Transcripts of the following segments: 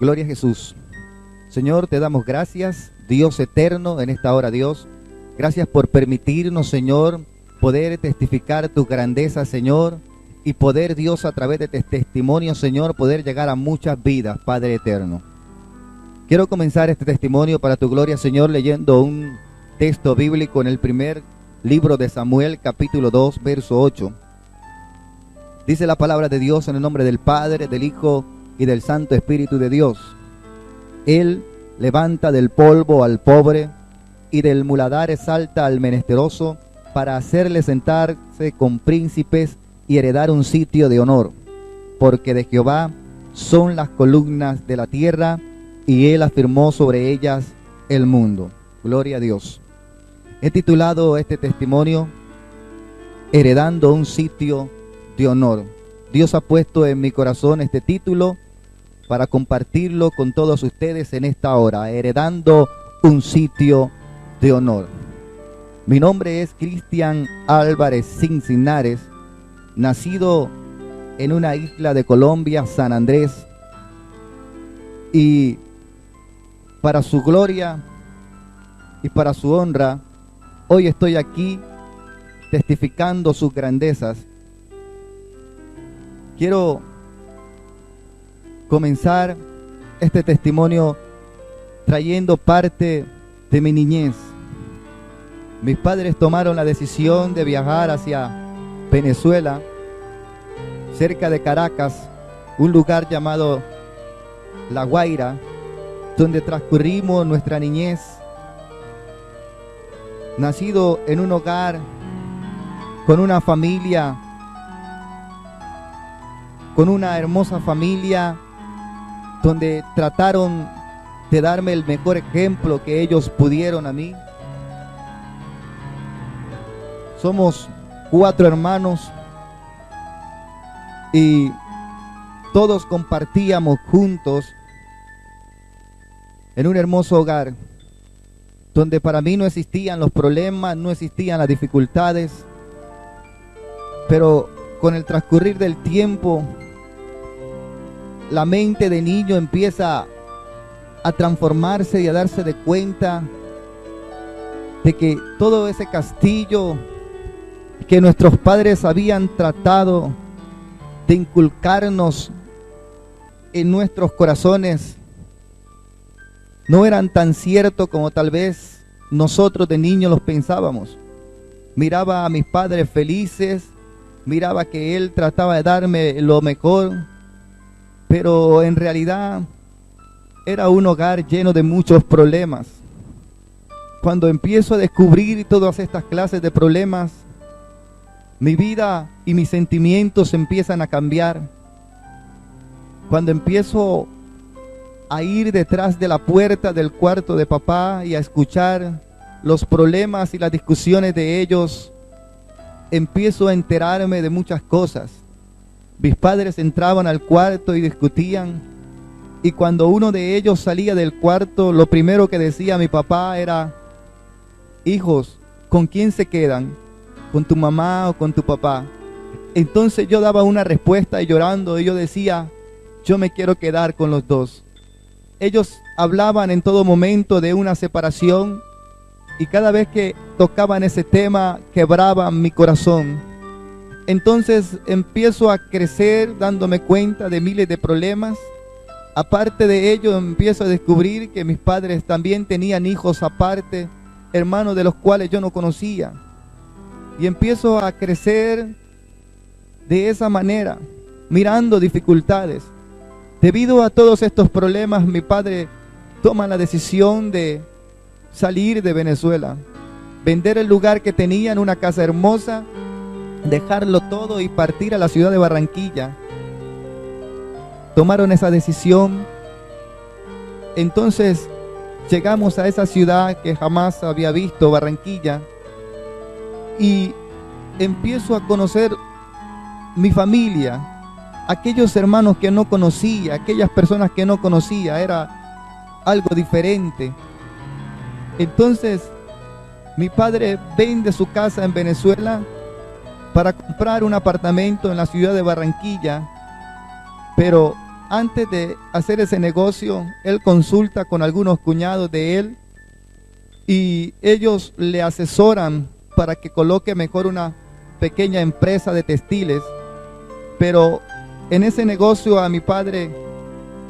Gloria a Jesús. Señor, te damos gracias, Dios eterno, en esta hora, Dios. Gracias por permitirnos, Señor, poder testificar tu grandeza, Señor, y poder, Dios, a través de este testimonio, Señor, poder llegar a muchas vidas, Padre eterno. Quiero comenzar este testimonio para tu gloria, Señor, leyendo un texto bíblico en el primer libro de Samuel, capítulo 2, verso 8. Dice la palabra de Dios en el nombre del Padre, del Hijo y del Santo Espíritu de Dios. Él levanta del polvo al pobre y del muladar exalta al menesteroso para hacerle sentarse con príncipes y heredar un sitio de honor. Porque de Jehová son las columnas de la tierra y él afirmó sobre ellas el mundo. Gloria a Dios. He titulado este testimonio Heredando un sitio de honor. Dios ha puesto en mi corazón este título para compartirlo con todos ustedes en esta hora, heredando un sitio de honor. Mi nombre es Cristian Álvarez Cincinares, nacido en una isla de Colombia, San Andrés, y para su gloria y para su honra, hoy estoy aquí testificando sus grandezas. Quiero comenzar este testimonio trayendo parte de mi niñez. Mis padres tomaron la decisión de viajar hacia Venezuela, cerca de Caracas, un lugar llamado La Guaira, donde transcurrimos nuestra niñez. Nacido en un hogar con una familia, con una hermosa familia, donde trataron de darme el mejor ejemplo que ellos pudieron a mí. Somos 4 hermanos y todos compartíamos juntos en un hermoso hogar donde para mí no existían los problemas, no existían las dificultades, pero con el transcurrir del tiempo la mente de niño empieza a transformarse y a darse de cuenta de que todo ese castillo que nuestros padres habían tratado de inculcarnos en nuestros corazones no eran tan ciertos como tal vez nosotros de niños los pensábamos. Miraba a mis padres felices, miraba que él trataba de darme lo mejor, pero en realidad era un hogar lleno de muchos problemas. Cuando empiezo a descubrir todas estas clases de problemas, mi vida y mis sentimientos empiezan a cambiar. Cuando empiezo a ir detrás de la puerta del cuarto de papá y a escuchar los problemas y las discusiones de ellos, empiezo a enterarme de muchas cosas. Mis padres entraban al cuarto y discutían, y cuando uno de ellos salía del cuarto, lo primero que decía mi papá era: hijos, ¿con quién se quedan? ¿Con tu mamá o con tu papá? Entonces yo daba una respuesta y llorando, y yo decía: yo me quiero quedar con los dos. Ellos hablaban en todo momento de una separación, y cada vez que tocaban ese tema quebraban mi corazón. Entonces empiezo a crecer dándome cuenta de miles de problemas. Aparte de ello, empiezo a descubrir que mis padres también tenían hijos aparte, hermanos de los cuales yo no conocía. Y empiezo a crecer de esa manera, mirando dificultades. Debido a todos estos problemas, mi padre toma la decisión de salir de Venezuela, vender el lugar que tenía en una casa hermosa, dejarlo todo y partir a la ciudad de Barranquilla. Tomaron esa decisión. Entonces llegamos a esa ciudad que jamás había visto, Barranquilla, y empiezo a conocer mi familia, aquellos hermanos que no conocía, aquellas personas que no conocía. Era algo diferente. Entonces mi padre vende su casa en Venezuela para comprar un apartamento en la ciudad de Barranquilla, pero antes de hacer ese negocio, él consulta con algunos cuñados de él y ellos le asesoran para que coloque mejor una pequeña empresa de textiles. Pero en ese negocio a mi padre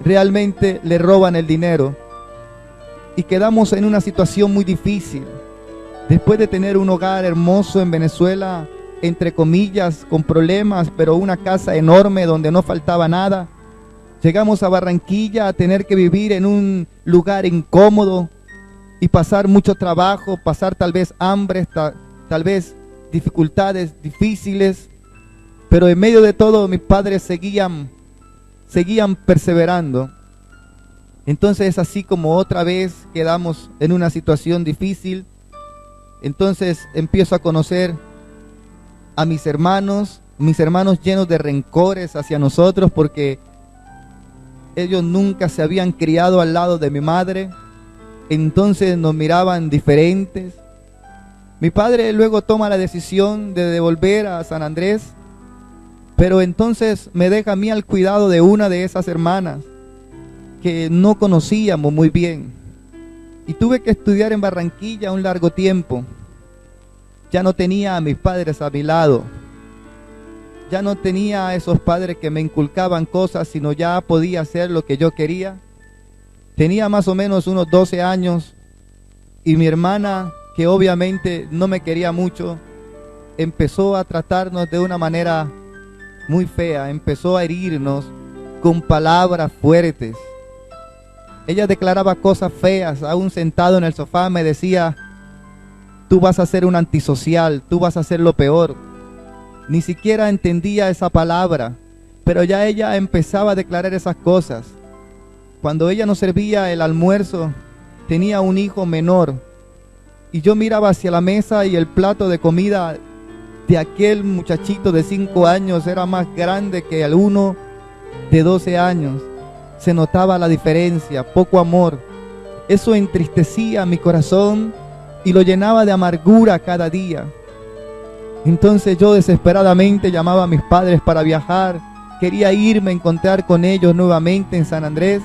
realmente le roban el dinero y quedamos en una situación muy difícil. Después de tener un hogar hermoso en Venezuela, entre comillas, con problemas, pero una casa enorme donde no faltaba nada, llegamos a Barranquilla a tener que vivir en un lugar incómodo y pasar mucho trabajo, pasar tal vez hambre, tal vez dificultades difíciles, pero en medio de todo mis padres seguían perseverando. Entonces es así como otra vez quedamos en una situación difícil. Entonces empiezo a conocer a mis hermanos llenos de rencores hacia nosotros porque ellos nunca se habían criado al lado de mi madre, entonces nos miraban diferentes. Mi padre luego toma la decisión de devolver a San Andrés, pero entonces me deja a mí al cuidado de una de esas hermanas que no conocíamos muy bien. Y tuve que estudiar en Barranquilla un largo tiempo. Ya no tenía a mis padres a mi lado. Ya no tenía a esos padres que me inculcaban cosas, sino ya podía hacer lo que yo quería. Tenía más o menos unos 12 años y mi hermana, que obviamente no me quería mucho, empezó a tratarnos de una manera muy fea, empezó a herirnos con palabras fuertes. Ella declaraba cosas feas, aún sentado en el sofá me decía: tú vas a ser un antisocial, tú vas a ser lo peor. Ni siquiera entendía esa palabra, pero ya ella empezaba a declarar esas cosas. Cuando ella nos servía el almuerzo, tenía un hijo menor, y yo miraba hacia la mesa y el plato de comida de aquel muchachito de 5 años era más grande que el uno de 12 años. Se notaba la diferencia, poco amor. Eso entristecía mi corazón y lo llenaba de amargura cada día. Entonces yo desesperadamente llamaba a mis padres para viajar. Quería irme a encontrar con ellos nuevamente en San Andrés.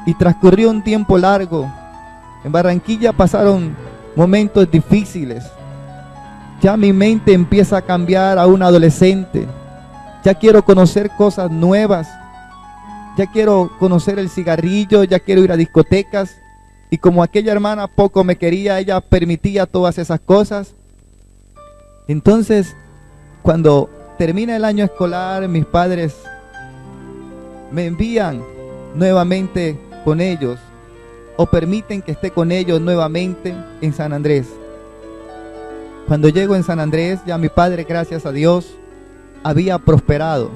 Y transcurrió un tiempo largo. En Barranquilla pasaron momentos difíciles. Ya mi mente empieza a cambiar a un adolescente. Ya quiero conocer cosas nuevas. Ya quiero conocer el cigarrillo, ya quiero ir a discotecas. Y como aquella hermana poco me quería, ella permitía todas esas cosas. Entonces, cuando termina el año escolar, mis padres me envían nuevamente con ellos, o permiten que esté con ellos nuevamente en San Andrés. Cuando llego en San Andrés, ya mi padre, gracias a Dios, había prosperado.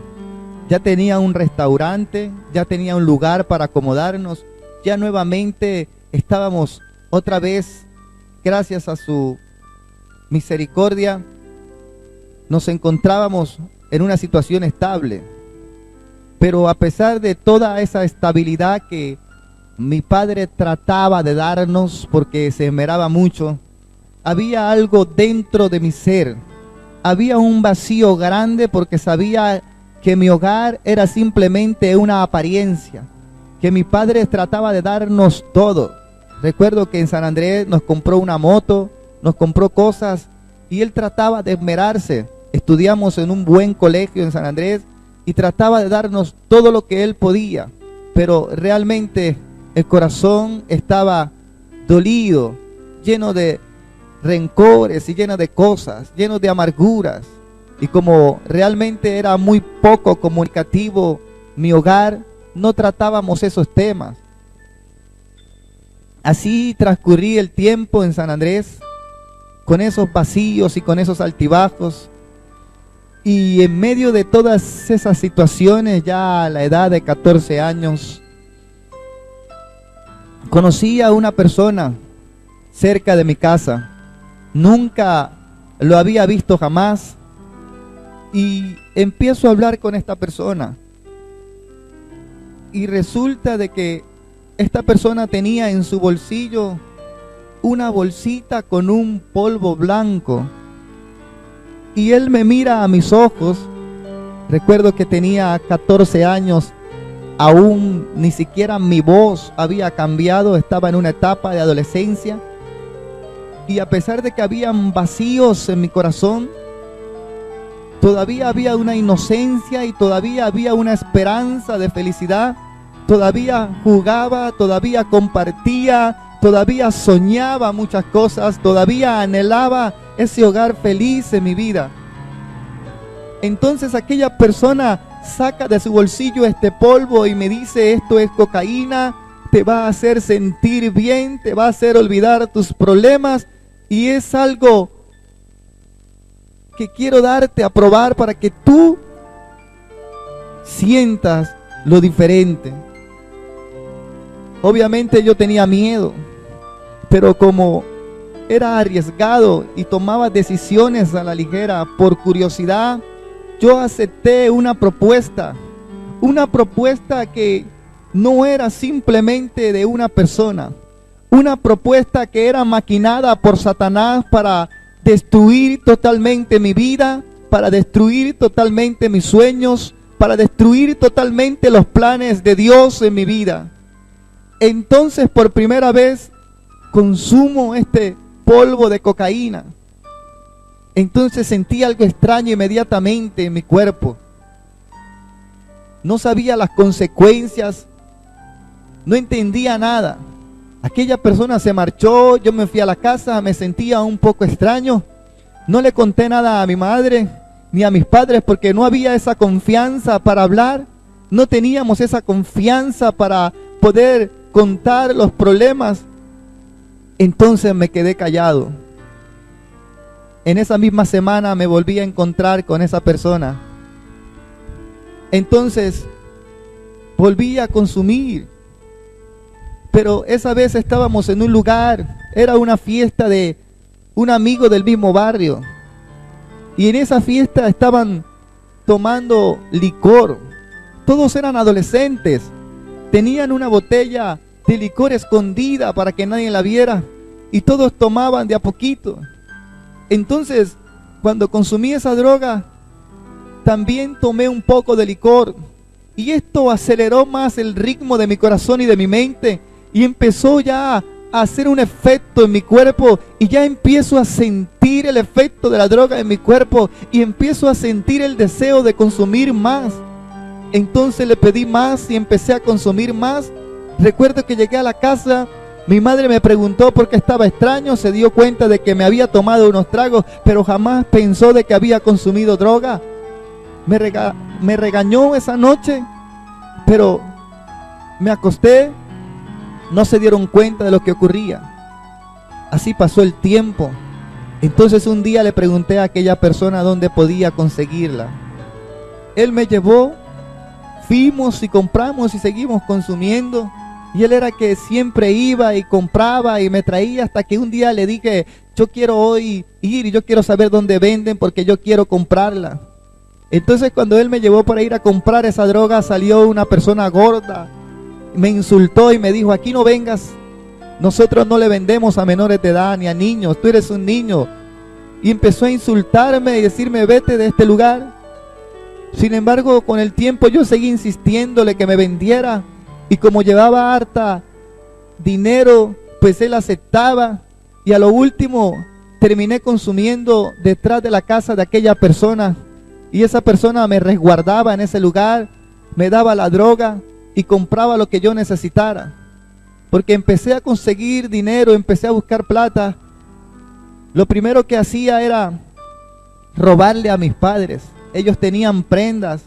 Ya tenía un restaurante, ya tenía un lugar para acomodarnos, ya nuevamente estábamos otra vez, gracias a su misericordia, nos encontrábamos en una situación estable. Pero a pesar de toda esa estabilidad que mi padre trataba de darnos, porque se esmeraba mucho, había algo dentro de mi ser. Había un vacío grande porque sabía que mi hogar era simplemente una apariencia, que mi padre trataba de darnos todo. Recuerdo que en San Andrés nos compró una moto, nos compró cosas y él trataba de esmerarse. Estudiamos en un buen colegio en San Andrés y trataba de darnos todo lo que él podía, pero realmente el corazón estaba dolido, lleno de rencores y lleno de cosas, lleno de amarguras. Y como realmente era muy poco comunicativo mi hogar, no tratábamos esos temas. Así transcurrí el tiempo en San Andrés, con esos vacíos y con esos altibajos. Y en medio de todas esas situaciones, ya a la edad de 14 años, conocí a una persona cerca de mi casa. Nunca lo había visto jamás. Y empiezo a hablar con esta persona. Y resulta de que esta persona tenía en su bolsillo una bolsita con un polvo blanco. Y él me mira a mis ojos. Recuerdo que tenía 14 años Aún ni siquiera mi voz había cambiado, estaba en una etapa de adolescencia. Y a pesar de que habían vacíos en mi corazón, todavía había una inocencia y todavía había una esperanza de felicidad. Todavía jugaba, todavía compartía, todavía soñaba muchas cosas, todavía anhelaba ese hogar feliz en mi vida. Entonces aquella persona saca de su bolsillo este polvo y me dice: esto es cocaína, te va a hacer sentir bien, te va a hacer olvidar tus problemas, y es algo que quiero darte a probar para que tú sientas lo diferente. Obviamente yo tenía miedo, pero como era arriesgado y tomaba decisiones a la ligera por curiosidad, yo acepté una propuesta que no era simplemente de una persona, una propuesta que era maquinada por Satanás para destruir totalmente mi vida, para destruir totalmente mis sueños, para destruir totalmente los planes de Dios en mi vida. Entonces por primera vez consumo este polvo de cocaína. Entonces sentí algo extraño inmediatamente en mi cuerpo. No sabía las consecuencias, no entendía nada. Aquella persona se marchó, yo me fui a la casa, me sentía un poco extraño. No le conté nada a mi madre ni a mis padres porque no había esa confianza para hablar. No teníamos esa confianza para poder contar los problemas. Entonces me quedé callado. En esa misma semana me volví a encontrar con esa persona. Entonces volví a consumir. Pero esa vez estábamos en un lugar, era una fiesta de un amigo del mismo barrio. Y en esa fiesta estaban tomando licor. Todos eran adolescentes. Tenían una botella de licor escondida para que nadie la viera. Y todos tomaban de a poquito. Entonces, cuando consumí esa droga, también tomé un poco de licor. Y esto aceleró más el ritmo de mi corazón y de mi mente. Y empezó ya a hacer un efecto en mi cuerpo. Y ya empiezo a sentir el efecto de la droga en mi cuerpo. Y empiezo a sentir el deseo de consumir más. Entonces le pedí más y empecé a consumir más. Recuerdo que llegué a la casa. Mi madre me preguntó por qué estaba extraño. Se dio cuenta de que me había tomado unos tragos, pero jamás pensó de que había consumido droga. Me regañó esa noche, pero me acosté. No se dieron cuenta de lo que ocurría. Así pasó el tiempo. Entonces un día le pregunté a aquella persona dónde podía conseguirla. Él me llevó, fuimos y compramos y seguimos consumiendo. Y él era que siempre iba y compraba y me traía, hasta que un día le dije: yo quiero hoy ir y yo quiero saber dónde venden porque yo quiero comprarla. Entonces cuando él me llevó para ir a comprar esa droga, salió una persona gorda, me insultó y me dijo: aquí no vengas, nosotros no le vendemos a menores de edad ni a niños, tú eres un niño. Y empezó a insultarme y decirme: vete de este lugar. Sin embargo, con el tiempo yo seguí insistiéndole que me vendiera. Y como llevaba harta dinero, pues él aceptaba. Y a lo último terminé consumiendo detrás de la casa de aquella persona. Y esa persona me resguardaba en ese lugar, me daba la droga y compraba lo que yo necesitara. Porque empecé a conseguir dinero, empecé a buscar plata. Lo primero que hacía era robarle a mis padres. Ellos tenían prendas.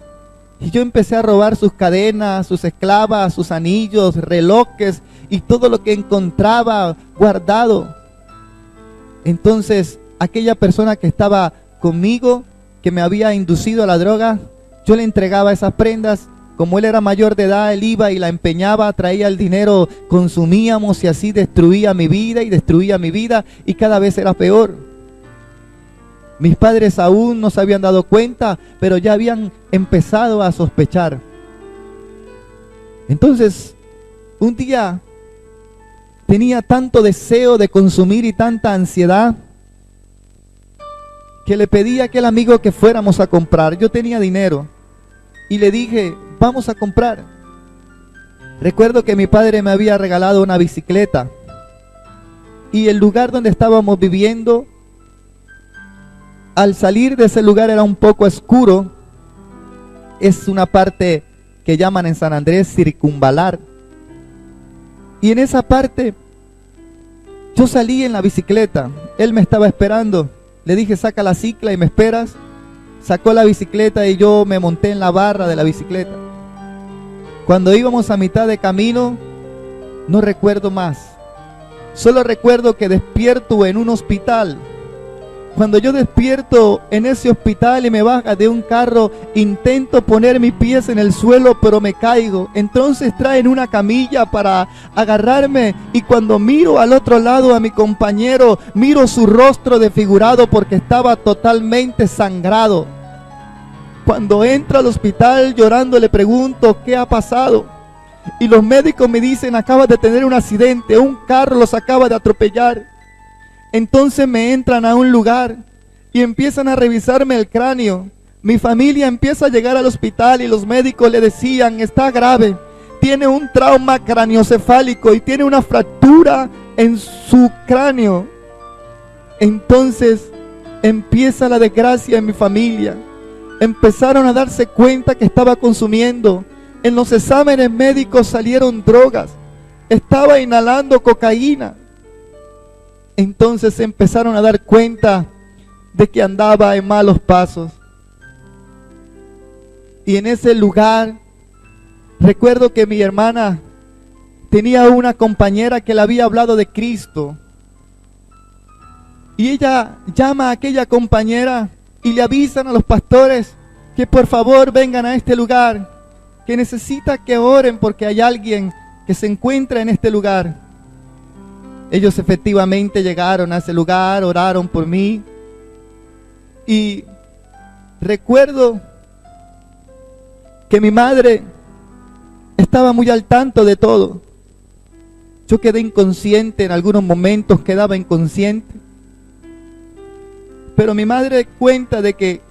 Y yo empecé a robar sus cadenas, sus esclavas, sus anillos, relojes y todo lo que encontraba guardado. Entonces, aquella persona que estaba conmigo, que me había inducido a la droga, yo le entregaba esas prendas. Como él era mayor de edad, él iba y la empeñaba, traía el dinero, consumíamos y así destruía mi vida y destruía mi vida y cada vez era peor. Mis padres aún no se habían dado cuenta, pero ya habían empezado a sospechar. Entonces, un día tenía tanto deseo de consumir y tanta ansiedad que le pedí a aquel amigo que fuéramos a comprar. Yo tenía dinero y le dije: vamos a comprar. Recuerdo que mi padre me había regalado una bicicleta y el lugar donde estábamos viviendo, al salir de ese lugar era un poco oscuro. Es una parte que llaman en San Andrés circunvalar. Y en esa parte yo salí en la bicicleta. Él me estaba esperando. Le dije, saca la cicla y me esperas. Sacó la bicicleta y yo me monté en la barra de la bicicleta. Cuando íbamos a mitad de camino, no recuerdo más. Solo recuerdo que despierto en un hospital. Cuando yo despierto en ese hospital y me baja de un carro, intento poner mis pies en el suelo, pero me caigo. Entonces traen una camilla para agarrarme y cuando miro al otro lado a mi compañero, miro su rostro desfigurado porque estaba totalmente sangrado. Cuando entro al hospital llorando le pregunto qué ha pasado. Y los médicos me dicen, acaba de tener un accidente, un carro los acaba de atropellar. Entonces me entran a un lugar y empiezan a revisarme el cráneo. Mi familia empieza a llegar al hospital y los médicos le decían, está grave, tiene un trauma craneoencefálico y tiene una fractura en su cráneo. Entonces empieza la desgracia en mi familia. Empezaron a darse cuenta que estaba consumiendo. En los exámenes médicos salieron drogas. Estaba inhalando cocaína. Entonces se empezaron a dar cuenta de que andaba en malos pasos. Y en ese lugar, recuerdo que mi hermana tenía una compañera que le había hablado de Cristo. Y ella llama a aquella compañera y le avisan a los pastores que por favor vengan a este lugar, que necesita que oren porque hay alguien que se encuentra en este lugar. Ellos efectivamente llegaron a ese lugar, oraron por mí. Y recuerdo que mi madre estaba muy al tanto de todo. Yo quedé inconsciente, en algunos momentos quedaba inconsciente. Pero mi madre cuenta de que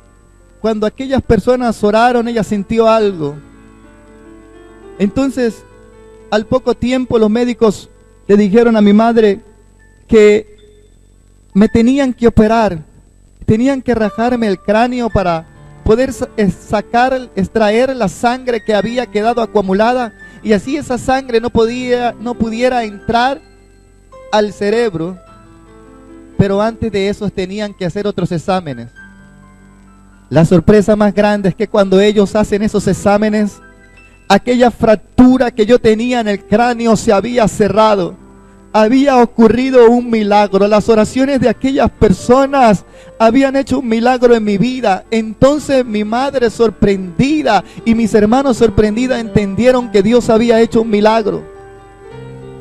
cuando aquellas personas oraron, ella sintió algo. Entonces, al poco tiempo los médicos le dijeron a mi madre que me tenían que operar, tenían que rajarme el cráneo para poder extraer la sangre que había quedado acumulada y así esa sangre no pudiera entrar al cerebro. Pero antes de eso tenían que hacer otros exámenes. La sorpresa más grande es que cuando ellos hacen esos exámenes, aquella fractura que yo tenía en el cráneo se había cerrado. Había ocurrido un milagro. Las oraciones de aquellas personas habían hecho un milagro en mi vida. Entonces mi madre sorprendida y mis hermanos sorprendidos entendieron que Dios había hecho un milagro.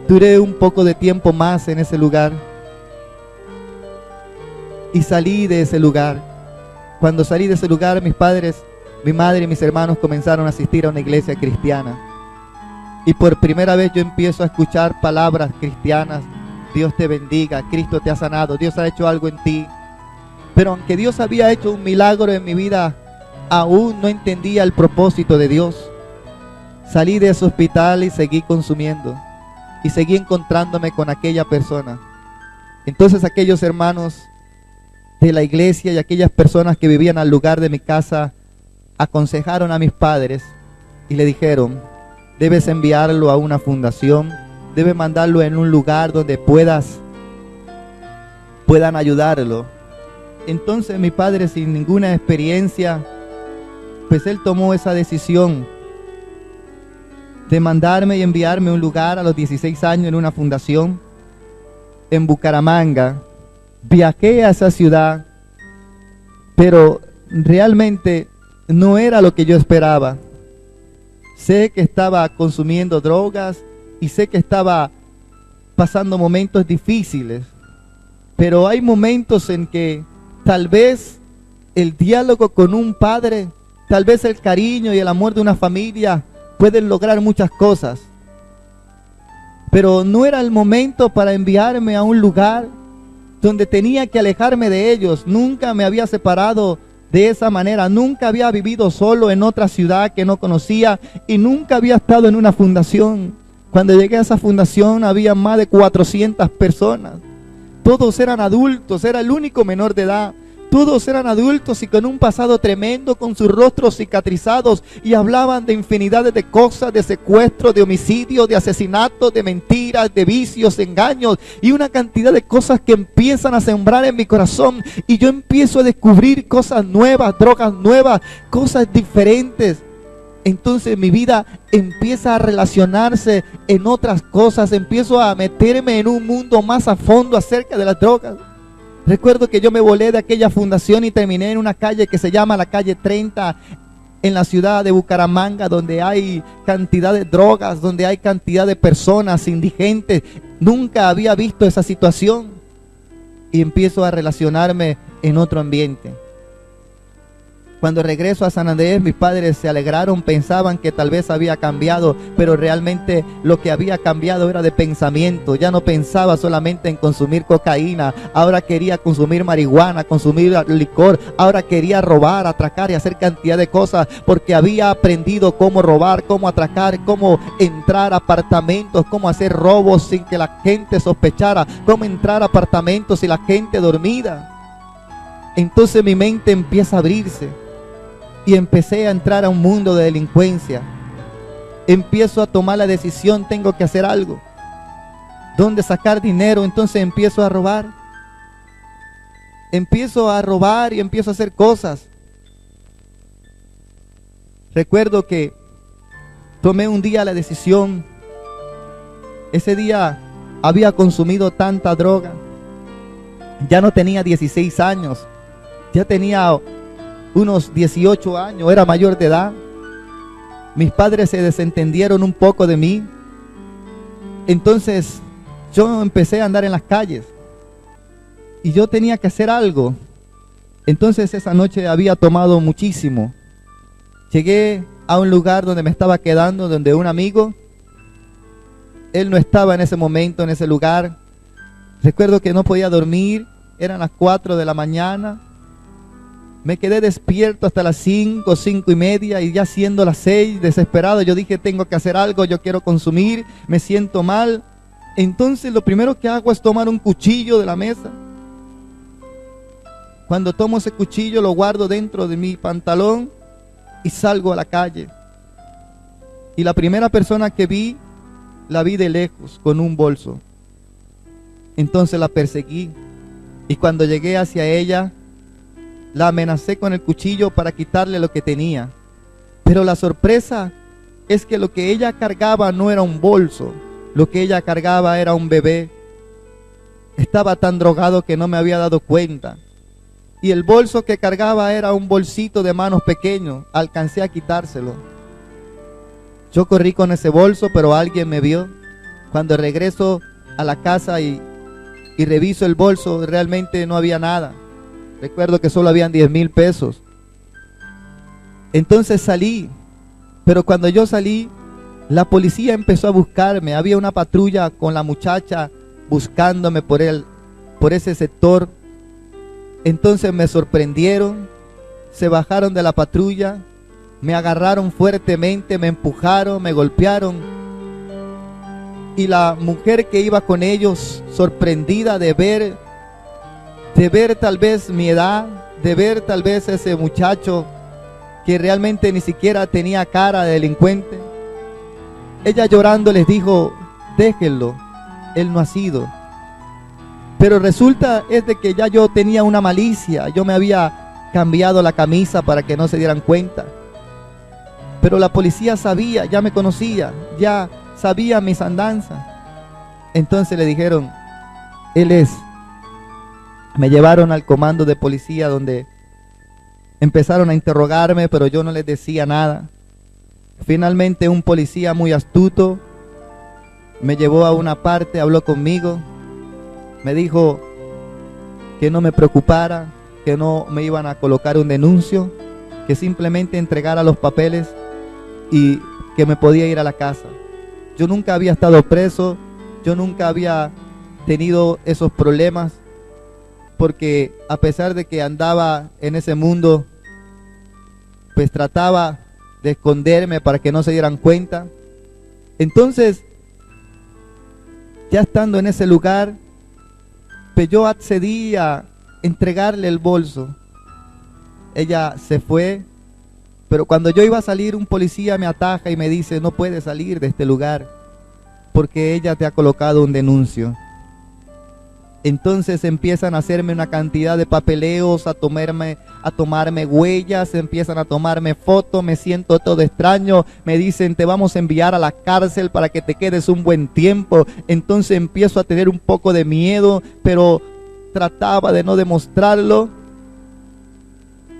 Duré un poco de tiempo más en ese lugar. Y salí de ese lugar. Cuando salí de ese lugar, mis padres, mi madre y mis hermanos comenzaron a asistir a una iglesia cristiana. Y por primera vez yo empiezo a escuchar palabras cristianas. Dios te bendiga, Cristo te ha sanado, Dios ha hecho algo en ti. Pero aunque Dios había hecho un milagro en mi vida, aún no entendía el propósito de Dios. Salí de ese hospital y seguí consumiendo. Y seguí encontrándome con aquella persona. Entonces aquellos hermanos de la iglesia y aquellas personas que vivían al lugar de mi casa aconsejaron a mis padres y le dijeron, debes enviarlo a una fundación, debes mandarlo en un lugar donde puedan ayudarlo. Entonces mi padre, sin ninguna experiencia, pues él tomó esa decisión de mandarme y enviarme a un lugar a los 16 años en una fundación en Bucaramanga. Viajé a esa ciudad, pero realmente no era lo que yo esperaba. Sé que estaba consumiendo drogas y sé que estaba pasando momentos difíciles, pero hay momentos en que tal vez el diálogo con un padre, tal vez el cariño y el amor de una familia pueden lograr muchas cosas. Pero no era el momento para enviarme a un lugar donde tenía que alejarme de ellos. Nunca me había separado de esa manera. Nunca había vivido solo en otra ciudad que no conocía y nunca había estado en una fundación. Cuando llegué a esa fundación había más de 400 personas. Todos eran adultos, era el único menor de edad. Todos eran adultos y con un pasado tremendo, con sus rostros cicatrizados, y hablaban de infinidades de cosas, de secuestros, de homicidios, de asesinatos, de mentiras, de vicios, engaños y una cantidad de cosas que empiezan a sembrar en mi corazón, y yo empiezo a descubrir cosas nuevas, drogas nuevas, cosas diferentes. Entonces mi vida empieza a relacionarse en otras cosas, empiezo a meterme en un mundo más a fondo acerca de las drogas. Recuerdo que yo me volé de aquella fundación y terminé en una calle que se llama la calle 30 en la ciudad de Bucaramanga, donde hay cantidad de drogas, donde hay cantidad de personas indigentes. Nunca había visto esa situación y empiezo a relacionarme en otro ambiente. Cuando regreso a San Andrés, mis padres se alegraron, pensaban que tal vez había cambiado, pero realmente lo que había cambiado era de pensamiento. Ya no pensaba solamente en consumir cocaína, ahora quería consumir marihuana, consumir licor, ahora quería robar, atracar y hacer cantidad de cosas, porque había aprendido cómo robar, cómo atracar, cómo entrar a apartamentos, cómo hacer robos sin que la gente sospechara, cómo entrar a apartamentos y la gente dormida. Entonces mi mente empieza a abrirse. Y empecé a entrar a un mundo de delincuencia. Empiezo a tomar la decisión, tengo que hacer algo. ¿Dónde sacar dinero? Entonces empiezo a robar. Empiezo a robar y empiezo a hacer cosas. Recuerdo que tomé un día la decisión. Ese día había consumido tanta droga. Ya no tenía 16 años. Ya tenía unos 18 años, era mayor de edad. Mis padres se desentendieron un poco de mí. Entonces yo empecé a andar en las calles y yo tenía que hacer algo. Entonces esa noche había tomado muchísimo. Llegué a un lugar donde me estaba quedando, donde un amigo, él no estaba en ese momento, en ese lugar. Recuerdo que no podía dormir, eran las 4 de la mañana. Me quedé despierto hasta las 5, 5:30, y ya siendo las 6, desesperado, yo dije, tengo que hacer algo, yo quiero consumir, me siento mal. Entonces lo primero que hago es tomar un cuchillo de la mesa. Cuando tomo ese cuchillo lo guardo dentro de mi pantalón y salgo a la calle. Y la primera persona que vi, la vi de lejos con un bolso. Entonces la perseguí y cuando llegué hacia ella, la amenacé con el cuchillo para quitarle lo que tenía. Pero la sorpresa es que lo que ella cargaba no era un bolso. Lo que ella cargaba era un bebé. Estaba tan drogado que no me había dado cuenta. Y el bolso que cargaba era un bolsito de manos pequeño. Alcancé a quitárselo. Yo corrí con ese bolso, pero alguien me vio. Cuando regreso a la casa y reviso el bolso, realmente no había nada. Recuerdo que solo habían 10,000 pesos. Entonces salí, pero cuando yo salí, la policía empezó a buscarme. Había una patrulla con la muchacha buscándome por ese sector. Entonces me sorprendieron, se bajaron de la patrulla, me agarraron fuertemente, me empujaron, me golpearon. Y la mujer que iba con ellos, sorprendida de ver tal vez mi edad, de ver tal vez ese muchacho que realmente ni siquiera tenía cara de delincuente, ella llorando les dijo, déjenlo, él no ha sido. Pero resulta es de que ya yo tenía una malicia, yo me había cambiado la camisa para que no se dieran cuenta. Pero la policía sabía, ya me conocía, ya sabía mis andanzas. Entonces le dijeron, él es. Me llevaron al comando de policía donde empezaron a interrogarme, pero yo no les decía nada. Finalmente un policía muy astuto me llevó a una parte, habló conmigo, me dijo que no me preocupara, que no me iban a colocar un denuncio, que simplemente entregara los papeles y que me podía ir a la casa. Yo nunca había estado preso, yo nunca había tenido esos problemas, porque a pesar de que andaba en ese mundo, pues trataba de esconderme para que no se dieran cuenta. Entonces, ya estando en ese lugar, pues yo accedí a entregarle el bolso. Ella se fue, pero cuando yo iba a salir, un policía me ataja y me dice: no puedes salir de este lugar porque ella te ha colocado un denuncio. Entonces empiezan a hacerme una cantidad de papeleos, a tomarme huellas, empiezan a tomarme fotos, me siento todo extraño, me dicen: te vamos a enviar a la cárcel para que te quedes un buen tiempo. Entonces empiezo a tener un poco de miedo, pero trataba de no demostrarlo.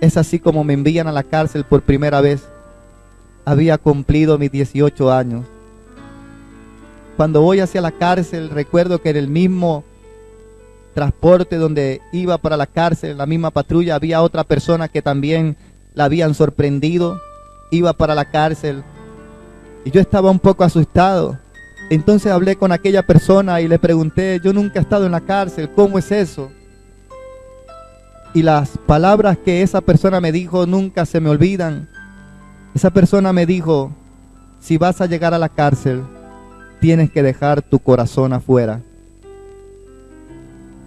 Es así como me envían a la cárcel por primera vez. Había cumplido mis 18 años. Cuando voy hacia la cárcel, recuerdo que en el mismo transporte donde iba para la cárcel, en la misma patrulla, había otra persona que también la habían sorprendido, iba para la cárcel, y yo estaba un poco asustado. Entonces hablé con aquella persona y le pregunté: yo nunca he estado en la cárcel, ¿cómo es eso? Y las palabras que esa persona me dijo nunca se me olvidan. Esa persona me dijo: si vas a llegar a la cárcel, tienes que dejar tu corazón afuera.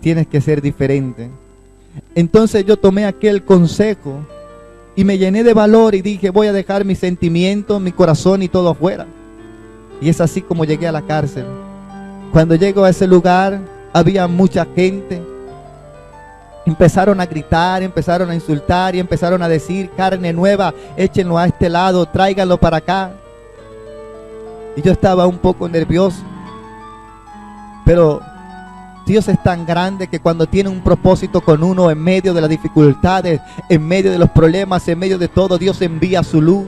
Tienes que ser diferente. Entonces yo tomé aquel consejo y me llené de valor y dije: voy a dejar mis sentimientos, mi corazón y todo afuera. Y es así como llegué a la cárcel. Cuando llego a ese lugar, había mucha gente. Empezaron a gritar, empezaron a insultar y empezaron a decir: carne nueva, échenlo a este lado, tráiganlo para acá. Y yo estaba un poco nervioso, pero Dios es tan grande que cuando tiene un propósito con uno, en medio de las dificultades, en medio de los problemas, en medio de todo, Dios envía su luz.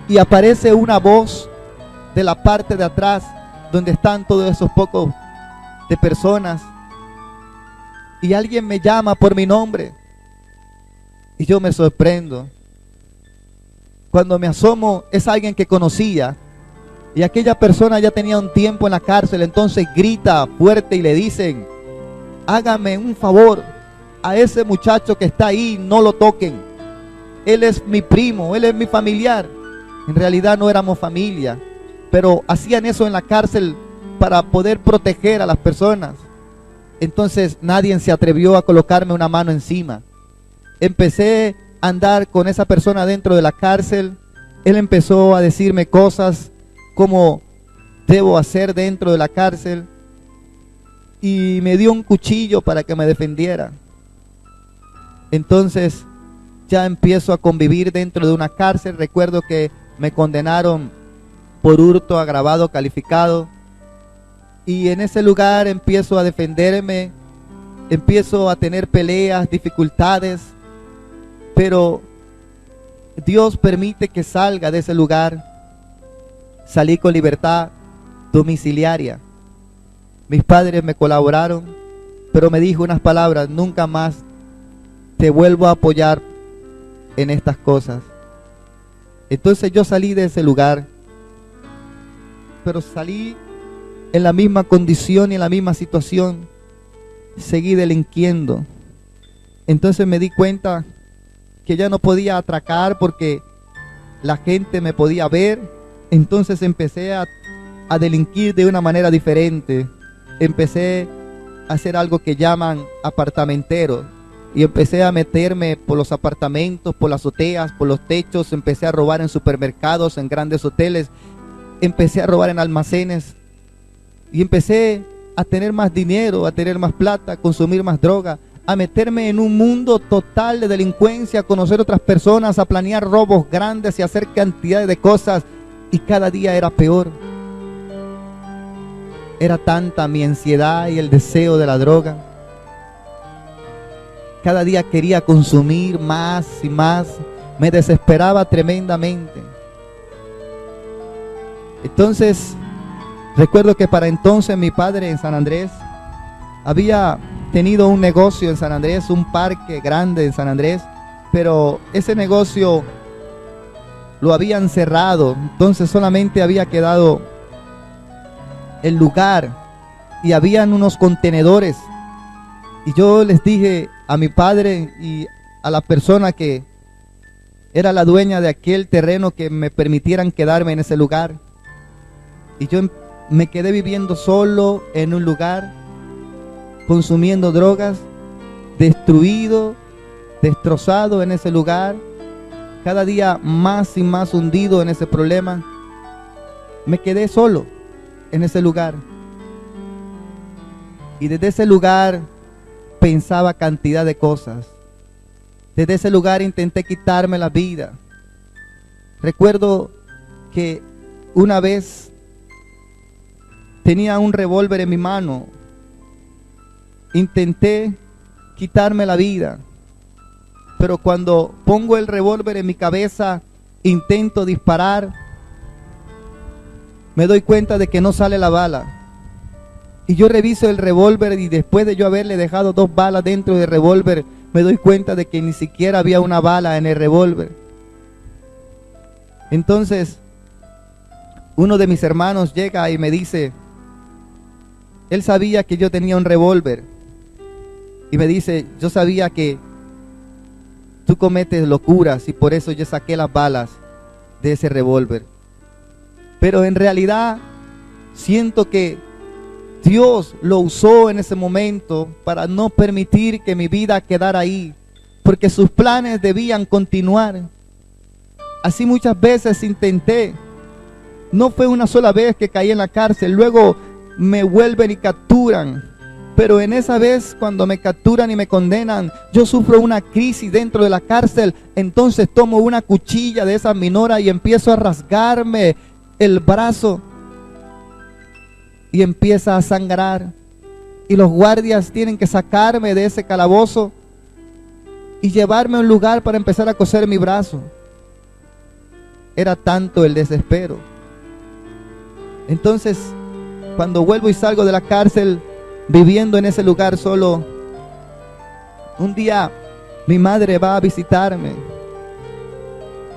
Y aparece una voz de la parte de atrás, donde están todos esos pocos de personas, y alguien me llama por mi nombre, y yo me sorprendo. Cuando me asomo, es alguien que conocía, y aquella persona ya tenía un tiempo en la cárcel. Entonces grita fuerte y le dicen: hágame un favor, a ese muchacho que está ahí no lo toquen, él es mi primo, él es mi familiar. En realidad no éramos familia, pero hacían eso en la cárcel para poder proteger a las personas. Entonces nadie se atrevió a colocarme una mano encima. Empecé a andar con esa persona dentro de la cárcel. Él empezó a decirme cosas como debo hacer dentro de la cárcel, y me dio un cuchillo para que me defendiera. Entonces ya empiezo a convivir dentro de una cárcel. Recuerdo que me condenaron por hurto agravado calificado, y en ese lugar empiezo a defenderme, empiezo a tener peleas, dificultades, pero Dios permite que salga de ese lugar. Salí con libertad domiciliaria. Mis padres me colaboraron, pero me dijo unas palabras: nunca más te vuelvo a apoyar en estas cosas. Entonces yo salí de ese lugar, pero salí en la misma condición y en la misma situación. Seguí delinquiendo. Entonces me di cuenta que ya no podía atracar porque la gente me podía ver. Entonces empecé a delinquir de una manera diferente. Empecé a hacer algo que llaman apartamentero, y empecé a meterme por los apartamentos, por las azoteas, por los techos. Empecé a robar en supermercados, en grandes hoteles. Empecé a robar en almacenes, y empecé a tener más dinero, a tener más plata, a consumir más droga, a meterme en un mundo total de delincuencia, a conocer otras personas, a planear robos grandes y a hacer cantidades de cosas. Y cada día era peor. Era tanta mi ansiedad y el deseo de la droga. Cada día quería consumir más y más. Me desesperaba tremendamente. Entonces, recuerdo que para entonces mi padre en San Andrés había tenido un negocio en San Andrés, un parque grande en San Andrés, pero ese negocio lo habían cerrado. Entonces solamente había quedado el lugar y habían unos contenedores. Y yo les dije a mi padre y a la persona que era la dueña de aquel terreno que me permitieran quedarme en ese lugar. Y yo me quedé viviendo solo en un lugar, consumiendo drogas, destruido, destrozado en ese lugar, cada día más y más hundido en ese problema. Me quedé solo en ese lugar. Y desde ese lugar pensaba cantidad de cosas. Desde ese lugar intenté quitarme la vida. Recuerdo que una vez tenía un revólver en mi mano. Intenté quitarme la vida. Pero cuando pongo el revólver en mi cabeza, intento disparar, me doy cuenta de que no sale la bala. Y yo reviso el revólver y después de yo haberle dejado 2 balas dentro del revólver, me doy cuenta de que ni siquiera había una bala en el revólver. Entonces, uno de mis hermanos llega y me dice, él sabía que yo tenía un revólver. Y me dice, yo sabía que tú cometes locuras y por eso yo saqué las balas de ese revólver. Pero en realidad siento que Dios lo usó en ese momento para no permitir que mi vida quedara ahí, porque sus planes debían continuar. Así muchas veces intenté. No fue una sola vez que caí en la cárcel, luego me vuelven y capturan. Pero en esa vez cuando me capturan y me condenan, yo sufro una crisis dentro de la cárcel. Entonces tomo una cuchilla de esa minora y empiezo a rasgarme el brazo. Y empieza a sangrar. Y los guardias tienen que sacarme de ese calabozo y llevarme a un lugar para empezar a coser mi brazo. Era tanto el desespero. Entonces, cuando vuelvo y salgo de la cárcel, viviendo en ese lugar solo, un día mi madre va a visitarme.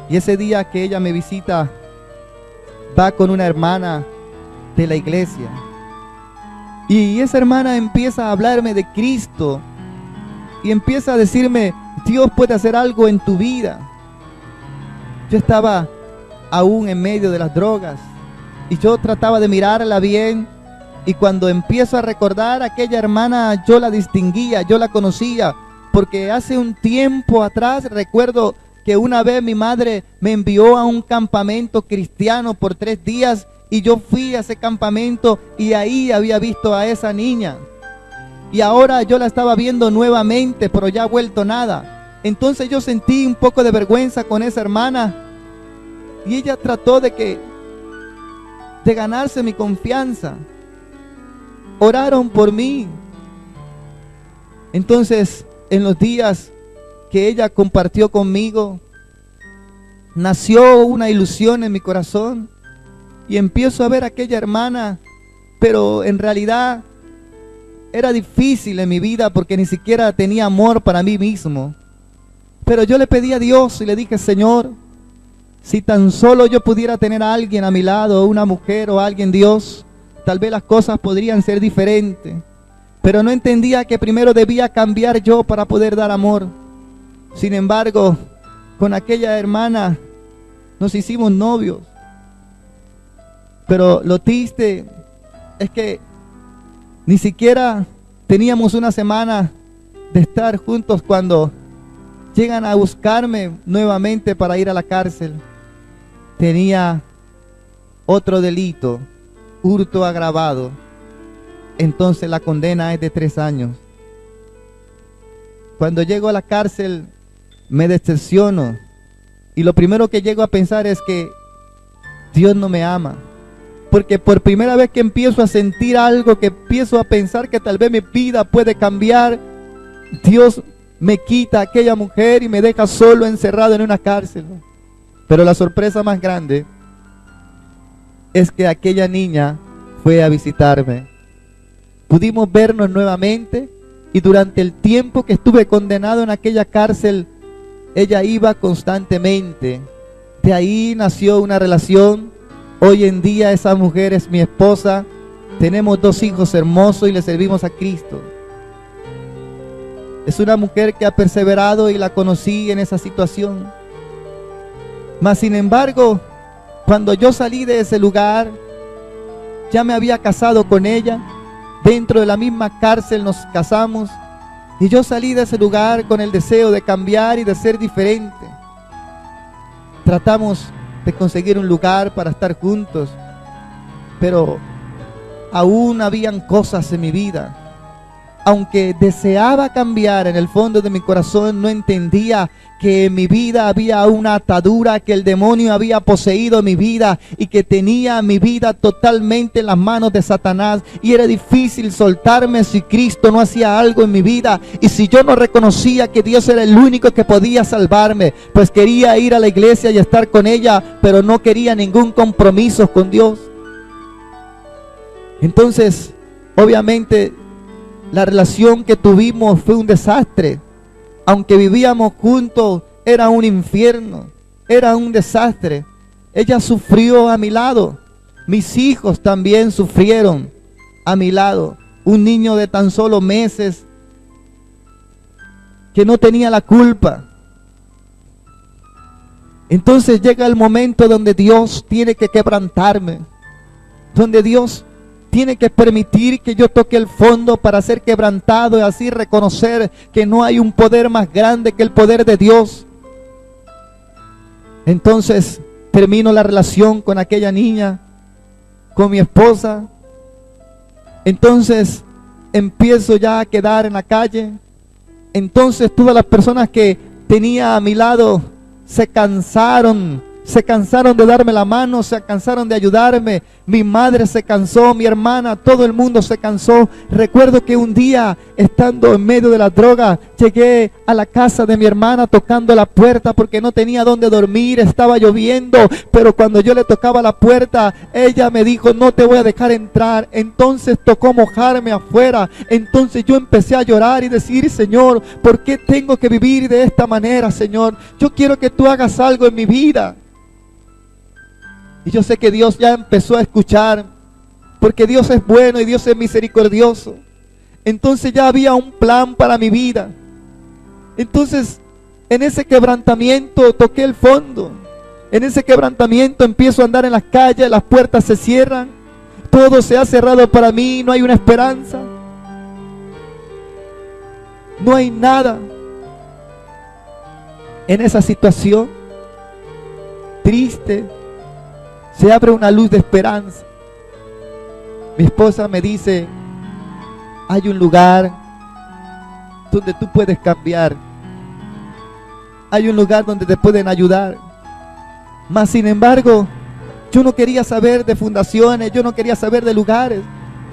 Y ese día que ella me visita, va con una hermana de la iglesia. Y esa hermana empieza a hablarme de Cristo. Y empieza a decirme, Dios puede hacer algo en tu vida. Yo estaba aún en medio de las drogas. Y yo trataba de mirarla bien. Y cuando empiezo a recordar a aquella hermana, yo la distinguía, yo la conocía. Porque hace un tiempo atrás recuerdo que una vez mi madre me envió a un campamento cristiano por 3 días. Y yo fui a ese campamento y ahí había visto a esa niña. Y ahora yo la estaba viendo nuevamente, pero ya ha vuelto nada. Entonces yo sentí un poco de vergüenza con esa hermana. Y ella trató de ganarse mi confianza. Oraron por mí. Entonces, en los días que ella compartió conmigo, nació una ilusión en mi corazón. Y empiezo a ver a aquella hermana, pero en realidad era difícil en mi vida porque ni siquiera tenía amor para mí mismo. Pero yo le pedí a Dios y le dije, Señor, si tan solo yo pudiera tener a alguien a mi lado, una mujer o alguien, Dios, tal vez las cosas podrían ser diferentes. Pero no entendía que primero debía cambiar yo para poder dar amor. Sin embargo, con aquella hermana nos hicimos novios. Pero lo triste es que ni siquiera teníamos una semana de estar juntos cuando llegan a buscarme nuevamente para ir a la cárcel. Tenía otro delito, hurto agravado. Entonces la condena es de 3 años. Cuando llego a la cárcel me decepciono. Y lo primero que llego a pensar es que Dios no me ama. Porque por primera vez que empiezo a sentir algo, que empiezo a pensar que tal vez mi vida puede cambiar, Dios me quita a aquella mujer y me deja solo encerrado en una cárcel. Pero la sorpresa más grande es que aquella niña fue a visitarme. Pudimos vernos nuevamente y durante el tiempo que estuve condenado en aquella cárcel, ella iba constantemente. De ahí nació una relación. Hoy en día esa mujer es mi esposa, tenemos 2 hijos hermosos y le servimos a Cristo. Es una mujer que ha perseverado y la conocí en esa situación. Mas sin embargo, cuando yo salí de ese lugar, ya me había casado con ella. Dentro de la misma cárcel nos casamos. Y yo salí de ese lugar con el deseo de cambiar y de ser diferente. Tratamos de conseguir un lugar para estar juntos, pero aún habían cosas en mi vida. Aunque deseaba cambiar, en el fondo de mi corazón no entendía que en mi vida había una atadura, que el demonio había poseído mi vida y que tenía mi vida totalmente en las manos de Satanás. Y era difícil soltarme si Cristo no hacía algo en mi vida y si yo no reconocía que Dios era el único que podía salvarme. Pues quería ir a la iglesia y estar con ella, pero no quería ningún compromiso con Dios. Entonces, obviamente, la relación que tuvimos fue un desastre. Aunque vivíamos juntos, era un infierno, era un desastre. Ella sufrió a mi lado. Mis hijos también sufrieron a mi lado. Un niño de tan solo meses que no tenía la culpa. Entonces llega el momento donde Dios tiene que quebrantarme, donde Dios tiene que permitir que yo toque el fondo para ser quebrantado y así reconocer que no hay un poder más grande que el poder de Dios. Entonces termino la relación con aquella niña, con mi esposa. Entonces empiezo ya a quedar en la calle. Entonces todas las personas que tenía a mi lado se cansaron de darme la mano, se cansaron de ayudarme. Mi madre se cansó, mi hermana, todo el mundo se cansó. Recuerdo que un día, estando en medio de la droga, llegué a la casa de mi hermana tocando la puerta porque no tenía dónde dormir, estaba lloviendo, pero cuando yo le tocaba la puerta, ella me dijo: no te voy a dejar entrar. Entonces tocó mojarme afuera. Entonces yo empecé a llorar y decir: Señor, ¿por qué tengo que vivir de esta manera, Señor? Yo quiero que tú hagas algo en mi vida. Y yo sé que Dios ya empezó a escuchar, porque Dios es bueno y Dios es misericordioso. Entonces ya había un plan para mi vida. Entonces, en ese quebrantamiento toqué el fondo. En ese quebrantamiento empiezo a andar en las calles, las puertas se cierran, todo se ha cerrado para mí, no hay una esperanza, no hay nada. En esa situación triste, se abre una luz de esperanza. Mi esposa me dice: hay un lugar donde tú puedes cambiar. Hay un lugar donde te pueden ayudar. Mas sin embargo, yo no quería saber de fundaciones, yo no quería saber de lugares.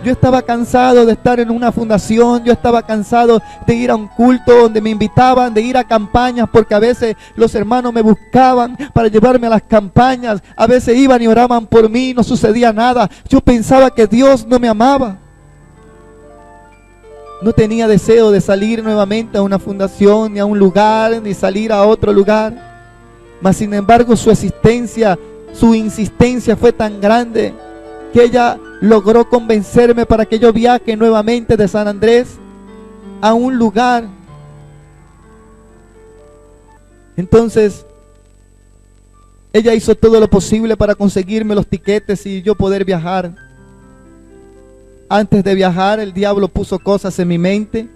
Yo estaba cansado de estar en una fundación, yo estaba cansado de ir a un culto donde me invitaban, de ir a campañas, porque a veces los hermanos me buscaban para llevarme a las campañas. A veces iban y oraban por mí, no sucedía nada. Yo pensaba que Dios no me amaba. No tenía deseo de salir nuevamente a una fundación, ni a un lugar, ni salir a otro lugar. Mas sin embargo su insistencia fue tan grande que ella logró convencerme para que yo viaje nuevamente de San Andrés a un lugar. Entonces ella hizo todo lo posible para conseguirme los tiquetes y yo poder viajar. Antes de viajar, el diablo puso cosas en mi mente.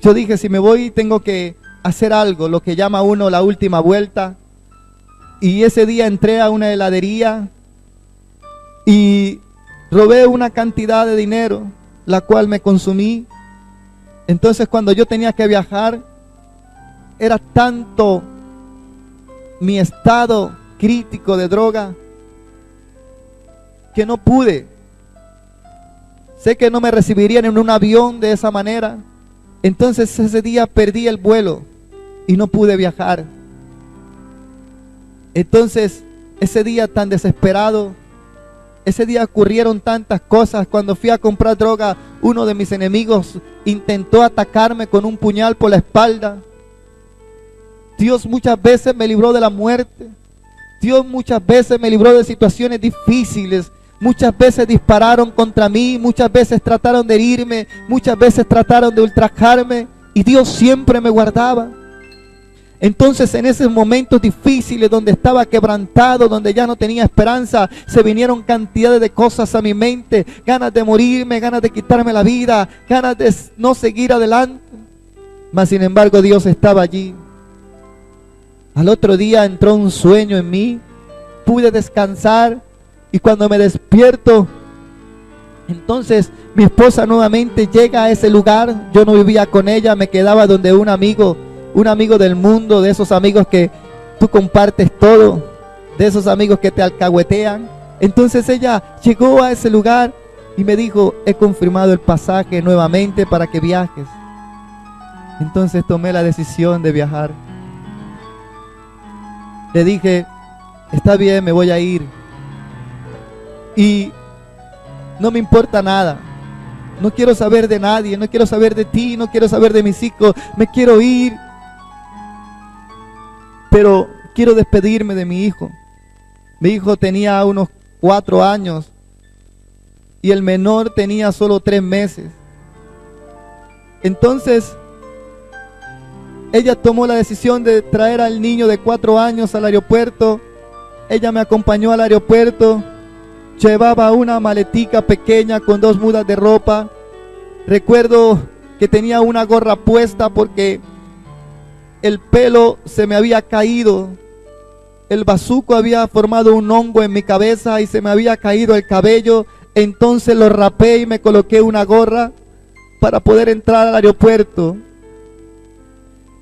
Yo dije: si me voy tengo que hacer algo, lo que llama uno la última vuelta. Y ese día entré a una heladería y robé una cantidad de dinero, la cual me consumí. Entonces cuando yo tenía que viajar, era tanto mi estado crítico de droga que no pude. Sé que no me recibirían en un avión de esa manera. Entonces ese día perdí el vuelo y no pude viajar. Entonces ese día tan desesperado, ese día ocurrieron tantas cosas. Cuando fui a comprar droga, uno de mis enemigos intentó atacarme con un puñal por la espalda. Dios muchas veces me libró de la muerte. Dios muchas veces me libró de situaciones difíciles. Muchas veces dispararon contra mí, muchas veces trataron de herirme, muchas veces trataron de ultrajarme. y Dios siempre me guardaba. Entonces en esos momentos difíciles donde estaba quebrantado, donde ya no tenía esperanza, se vinieron cantidades de cosas a mi mente, ganas de morirme, ganas de quitarme la vida, ganas de no seguir adelante. Mas sin embargo Dios estaba allí. Al otro día entró un sueño en mí, pude descansar y cuando me despierto, entonces mi esposa nuevamente llega a ese lugar. Yo no vivía con ella, me quedaba donde un amigo del mundo, de esos amigos que tú compartes todo, de esos amigos que te alcahuetean. Entonces ella llegó a ese lugar y me dijo: he confirmado el pasaje nuevamente para que viajes. Entonces tomé la decisión de viajar. Le dije: está bien, me voy a ir. Y no me importa nada. No quiero saber de nadie, no quiero saber de ti, no quiero saber de mis hijos. Me quiero ir. Pero quiero despedirme de mi hijo. Mi hijo tenía unos 4 años y el menor tenía solo 3 meses. Entonces ella tomó la decisión de traer al niño de 4 años al aeropuerto. Ella me acompañó al aeropuerto. Llevaba una maletica pequeña con 2 mudas de ropa. Recuerdo que tenía una gorra puesta porque el pelo se me había caído. El bazuco había formado un hongo en mi cabeza y se me había caído el cabello. Entonces lo rapé y me coloqué una gorra para poder entrar al aeropuerto.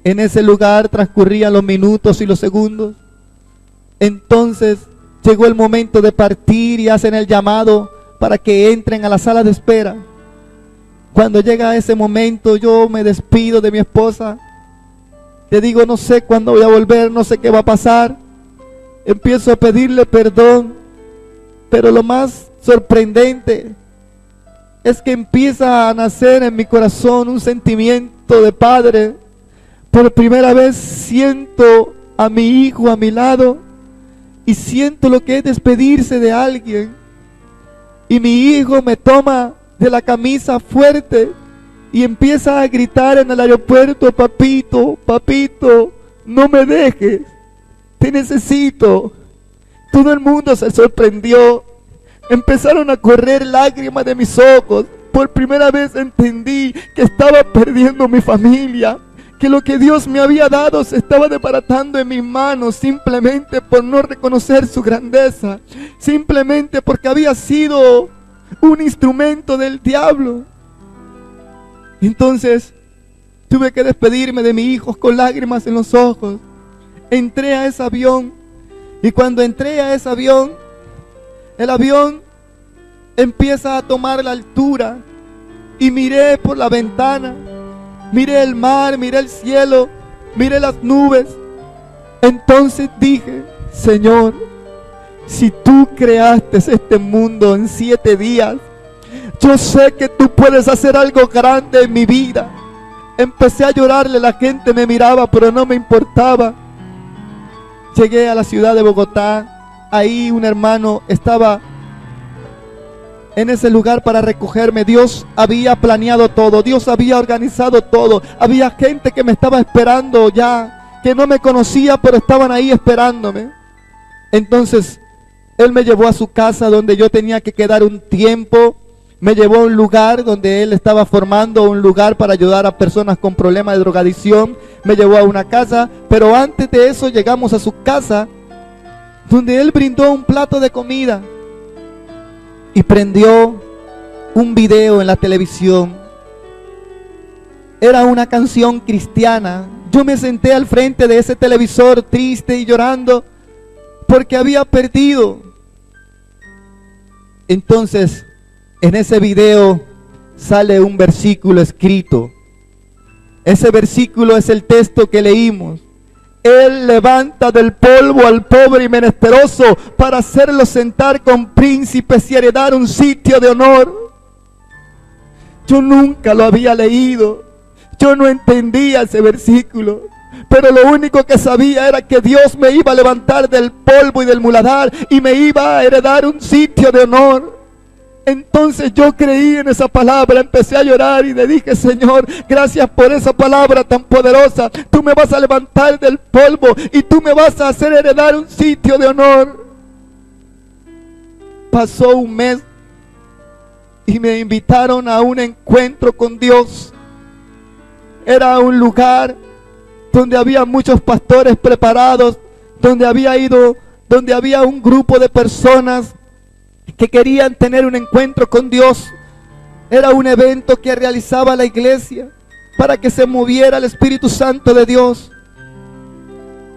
En ese lugar transcurrían los minutos y los segundos. Entonces llegó el momento de partir y hacen el llamado para que entren a la sala de espera. Cuando llega ese momento, yo me despido de mi esposa. Le digo: no sé cuándo voy a volver, no sé qué va a pasar. Empiezo a pedirle perdón, pero lo más sorprendente es que empieza a nacer en mi corazón un sentimiento de padre. Por primera vez siento a mi hijo a mi lado y siento lo que es despedirse de alguien. Y mi hijo me toma de la camisa fuerte y empieza a gritar en el aeropuerto: papito, papito, no me dejes, te necesito. Todo el mundo se sorprendió. Empezaron a correr lágrimas de mis ojos. Por primera vez entendí que estaba perdiendo mi familia, que lo que Dios me había dado se estaba desbaratando en mis manos simplemente por no reconocer su grandeza, simplemente porque había sido un instrumento del diablo. Entonces tuve que despedirme de mi hijo con lágrimas en los ojos. Entré a ese avión y cuando entré a ese avión, el avión empieza a tomar la altura y miré por la ventana, miré el mar, miré el cielo, miré las nubes. Entonces dije: Señor, si tú creaste este mundo en 7 días, yo sé que tú puedes hacer algo grande en mi vida. Empecé a llorarle, la gente me miraba, pero no me importaba. Llegué a la ciudad de Bogotá. Ahí un hermano estaba en ese lugar para recogerme. Dios había planeado todo, Dios había organizado todo. Había gente que me estaba esperando ya, que no me conocía, pero estaban ahí esperándome. Entonces Él me llevó a su casa donde yo tenía que quedar un tiempo. Me llevó a un lugar donde Él estaba formando un lugar para ayudar a personas con problemas de drogadicción. Me llevó a una casa, pero antes de eso llegamos a su casa, donde Él brindó un plato de comida y prendió un video en la televisión. Era una canción cristiana. Yo me senté al frente de ese televisor triste y llorando porque había perdido. Entonces en ese video sale un versículo escrito. Ese versículo es el texto que leímos. Él levanta del polvo al pobre y menesteroso para hacerlo sentar con príncipes y heredar un sitio de honor. Yo nunca lo había leído. Yo no entendía ese versículo. Pero lo único que sabía era que Dios me iba a levantar del polvo y del muladar y me iba a heredar un sitio de honor. Entonces yo creí en esa palabra, empecé a llorar y le dije: Señor, gracias por esa palabra tan poderosa. Tú me vas a levantar del polvo y tú me vas a hacer heredar un sitio de honor. Pasó un mes y me invitaron a un encuentro con Dios. Era un lugar donde había muchos pastores preparados, donde había un grupo de personas que querían tener un encuentro con Dios. Era un evento que realizaba la iglesia para que se moviera el Espíritu Santo de Dios.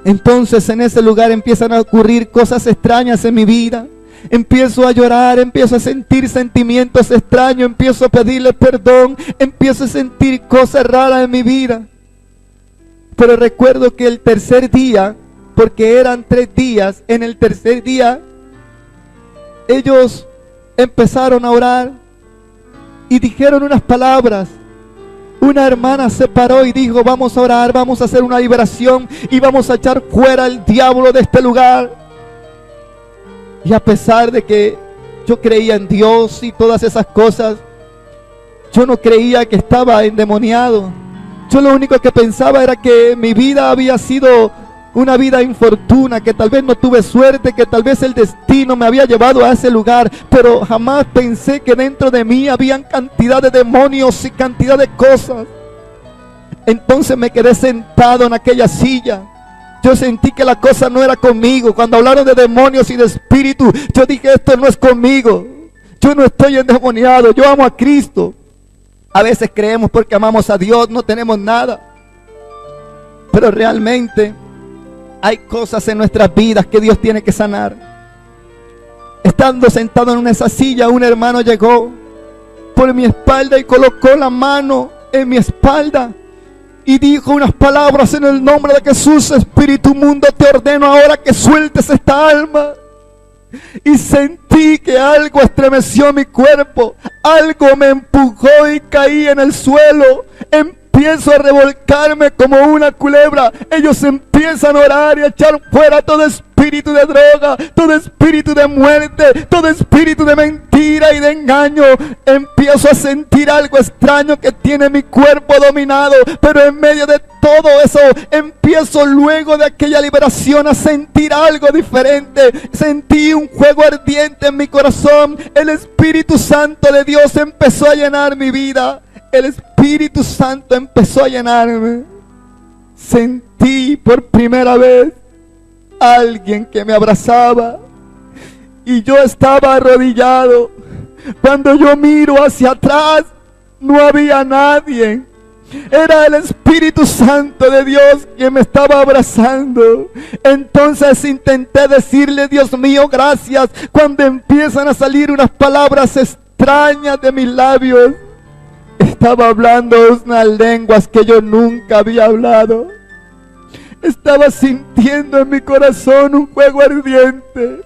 Entonces en ese lugar empiezan a ocurrir cosas extrañas en mi vida. Empiezo a llorar, empiezo a sentir sentimientos extraños, empiezo a pedirle perdón, empiezo a sentir cosas raras en mi vida. Pero recuerdo que el tercer día, porque eran 3 días, en el tercer día ellos empezaron a orar y dijeron unas palabras. Una hermana se paró y dijo: vamos a orar, vamos a hacer una liberación y vamos a echar fuera al diablo de este lugar. Y a pesar de que yo creía en Dios y todas esas cosas, yo no creía que estaba endemoniado. Yo lo único que pensaba era que mi vida había sido una vida infortuna, que tal vez no tuve suerte, que tal vez el destino me había llevado a ese lugar, pero jamás pensé que dentro de mí habían cantidad de demonios y cantidad de cosas. Entonces me quedé sentado en aquella silla. Yo sentí que la cosa no era conmigo. Cuando hablaron de demonios y de espíritu, yo dije: esto no es conmigo. Yo no estoy endemoniado, yo amo a Cristo. A veces creemos porque amamos a Dios no tenemos nada, pero realmente hay cosas en nuestras vidas que Dios tiene que sanar. Estando sentado en esa silla, un hermano llegó por mi espalda y colocó la mano en mi espalda y dijo unas palabras: en el nombre de Jesús, espíritu mundo, te ordeno ahora que sueltes esta alma. Y sentí que algo estremeció mi cuerpo, algo me empujó y caí en el suelo. Empiezo a revolcarme como una culebra. Ellos empiezan a orar y a echar fuera todo espíritu de droga, todo espíritu de muerte, todo espíritu de mentira y de engaño. Empiezo a sentir algo extraño que tiene mi cuerpo dominado, pero en medio de todo eso, empiezo luego de aquella liberación a sentir algo diferente. Sentí un fuego ardiente en mi corazón. El Espíritu Santo de Dios empezó a llenar mi vida. El Espíritu Santo empezó a llenarme. Sentí por primera vez a alguien que me abrazaba y yo estaba arrodillado. Cuando yo miro hacia atrás, no había nadie. Era el Espíritu Santo de Dios quien me estaba abrazando. Entonces intenté decirle: Dios mío, gracias, cuando empiezan a salir unas palabras extrañas de mis labios. Estaba hablando unas lenguas que yo nunca había hablado. Estaba sintiendo en mi corazón un fuego ardiente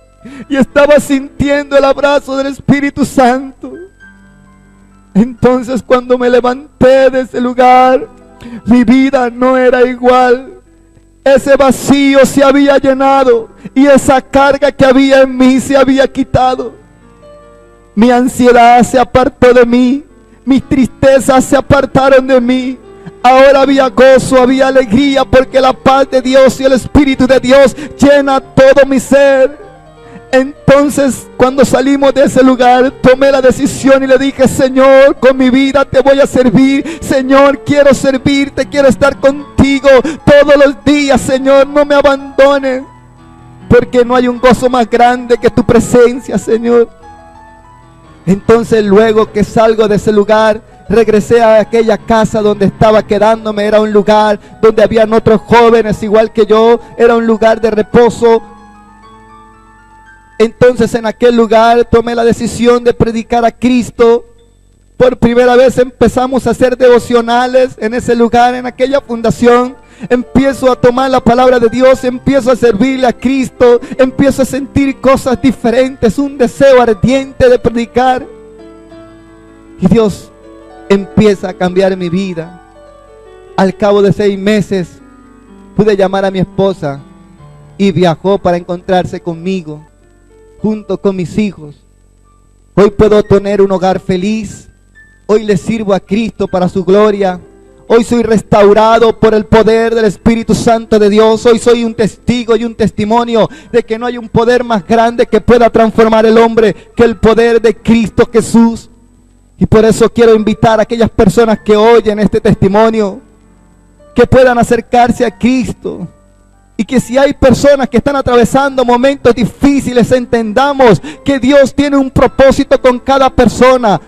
y estaba sintiendo el abrazo del Espíritu Santo. Entonces, cuando me levanté de ese lugar, mi vida no era igual. Ese vacío se había llenado y esa carga que había en mí se había quitado. Mi ansiedad se apartó de mí, mis tristezas se apartaron de mí. Ahora había gozo, había alegría, porque la paz de Dios y el Espíritu de Dios llena todo mi ser. Entonces, cuando salimos de ese lugar, tomé la decisión y le dije: Señor, con mi vida te voy a servir. Señor, quiero servirte, quiero estar contigo todos los días. Señor, no me abandones, porque no hay un gozo más grande que tu presencia, Señor. Entonces, luego que salgo de ese lugar, regresé a aquella casa donde estaba quedándome. Era un lugar donde habían otros jóvenes igual que yo. Era un lugar de reposo. Entonces en aquel lugar tomé la decisión de predicar a Cristo. Por primera vez empezamos a hacer devocionales en ese lugar, en aquella fundación. Empiezo a tomar la palabra de Dios, empiezo a servirle a Cristo, empiezo a sentir cosas diferentes, un deseo ardiente de predicar. Y Dios empieza a cambiar mi vida. Al cabo de 6 meses pude llamar a mi esposa y viajó para encontrarse conmigo, junto con mis hijos. Hoy puedo tener un hogar feliz. Hoy le sirvo a Cristo para su gloria. Hoy soy restaurado por el poder del Espíritu Santo de Dios. Hoy soy un testigo y un testimonio de que no hay un poder más grande que pueda transformar el hombre que el poder de Cristo Jesús. Y por eso quiero invitar a aquellas personas que oyen este testimonio, que puedan acercarse a Cristo. Y que si hay personas que están atravesando momentos difíciles, entendamos que Dios tiene un propósito con cada persona.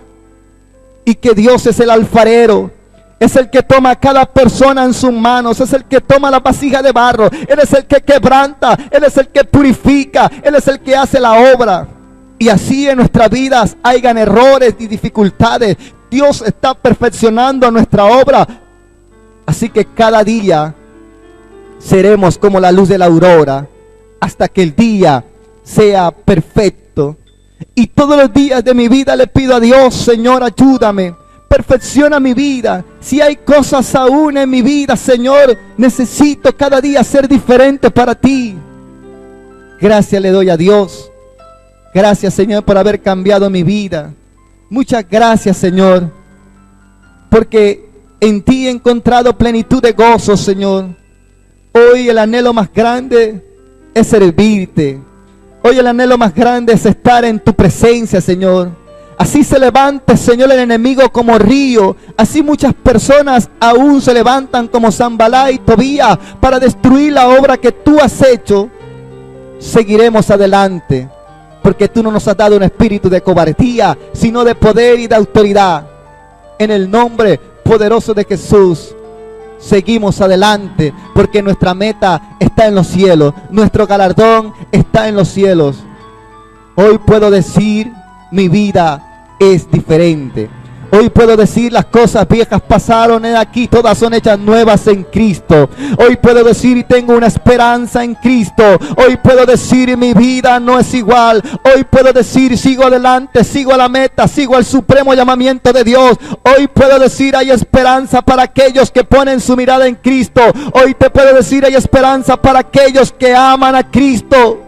Y que Dios es el alfarero. Es el que toma a cada persona en sus manos. Es el que toma la vasija de barro. Él es el que quebranta. Él es el que purifica. Él es el que hace la obra. Y así en nuestras vidas hayan errores y dificultades, Dios está perfeccionando nuestra obra. Así que cada día seremos como la luz de la aurora, hasta que el día sea perfecto. Y todos los días de mi vida le pido a Dios: Señor, ayúdame, perfecciona mi vida. Si hay cosas aún en mi vida, Señor, necesito cada día ser diferente para ti. Gracias le doy a Dios. Gracias, Señor, por haber cambiado mi vida. Muchas gracias, Señor, porque en ti he encontrado plenitud de gozo, Señor. Hoy el anhelo más grande es servirte. Hoy el anhelo más grande es estar en tu presencia, Señor. Así se levante, Señor, el enemigo como río. Así muchas personas aún se levantan como Sanballat y Tobías para destruir la obra que tú has hecho. Seguiremos adelante, porque tú no nos has dado un espíritu de cobardía, sino de poder y de autoridad. En el nombre poderoso de Jesús, seguimos adelante, porque nuestra meta está en los cielos. Nuestro galardón está en los cielos. Hoy puedo decir: mi vida es diferente. Hoy puedo decir: las cosas viejas pasaron, he aquí todas son hechas nuevas en Cristo. Hoy puedo decir: y tengo una esperanza en Cristo. Hoy puedo decir: mi vida no es igual. Hoy puedo decir: sigo adelante, sigo a la meta, sigo al supremo llamamiento de Dios. Hoy puedo decir: hay esperanza para aquellos que ponen su mirada en Cristo. Hoy te puedo decir: hay esperanza para aquellos que aman a Cristo.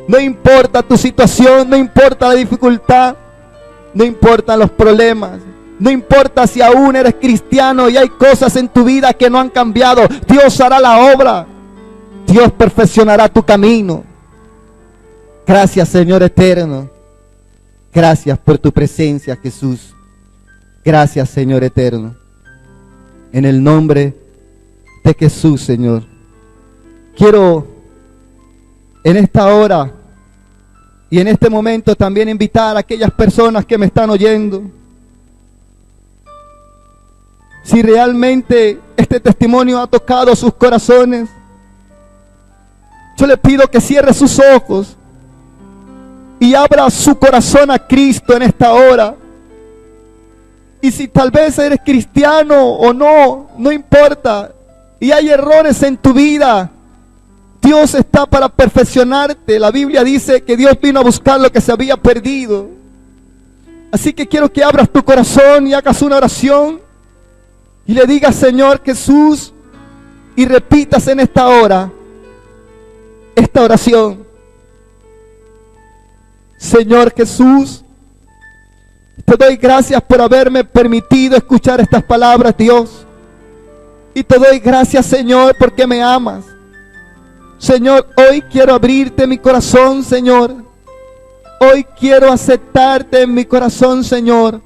No importa tu situación, no importa la dificultad, no importan los problemas, no importa si aún eres cristiano y hay cosas en tu vida que no han cambiado. Dios hará la obra. Dios perfeccionará tu camino. Gracias, Señor eterno. Gracias por tu presencia, Jesús. Gracias, Señor eterno. En el nombre de Jesús, Señor. Quiero en esta hora y en este momento también invitar a aquellas personas que me están oyendo. Si realmente este testimonio ha tocado sus corazones, yo le pido que cierre sus ojos y abra su corazón a Cristo en esta hora. Y si tal vez eres cristiano o no, no importa, y hay errores en tu vida, Dios está para perfeccionarte. La Biblia dice que Dios vino a buscar lo que se había perdido. Así que quiero que abras tu corazón y hagas una oración y le digas: Señor Jesús, y repitas en esta hora esta oración. Señor Jesús, te doy gracias por haberme permitido escuchar estas palabras, Dios. Y te doy gracias, Señor, porque me amas. Señor, hoy quiero abrirte mi corazón, Señor. Hoy quiero aceptarte en mi corazón, Señor.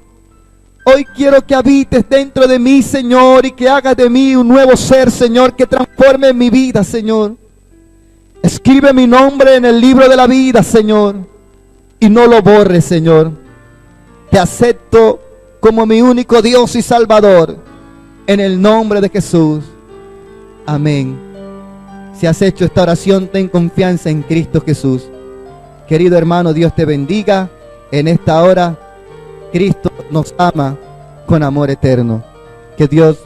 Hoy quiero que habites dentro de mí, Señor, y que hagas de mí un nuevo ser, Señor, que transforme mi vida, Señor. Escribe mi nombre en el libro de la vida, Señor, y no lo borres, Señor. Te acepto como mi único Dios y Salvador, en el nombre de Jesús. Amén. Si has hecho esta oración, ten confianza en Cristo Jesús. Querido hermano, Dios te bendiga. En esta hora, Cristo nos ama con amor eterno. Que Dios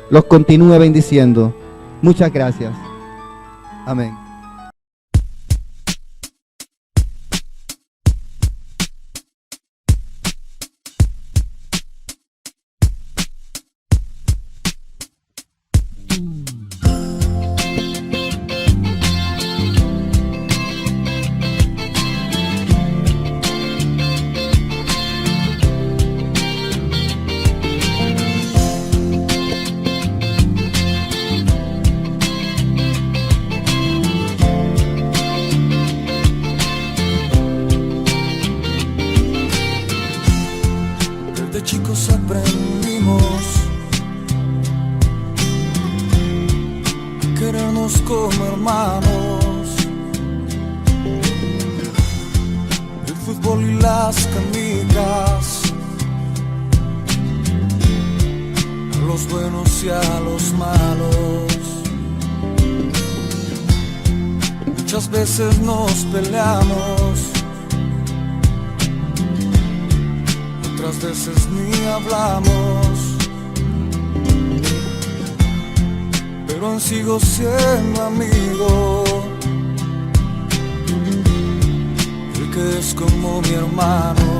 los continúe bendiciendo. Muchas gracias. Amén. querernos como hermanos. El fútbol y las canicas, a los buenos y a los malos. Muchas veces nos peleamos, otras veces ni hablamos, pero aún sigo siendo amigo, el que es como mi hermano.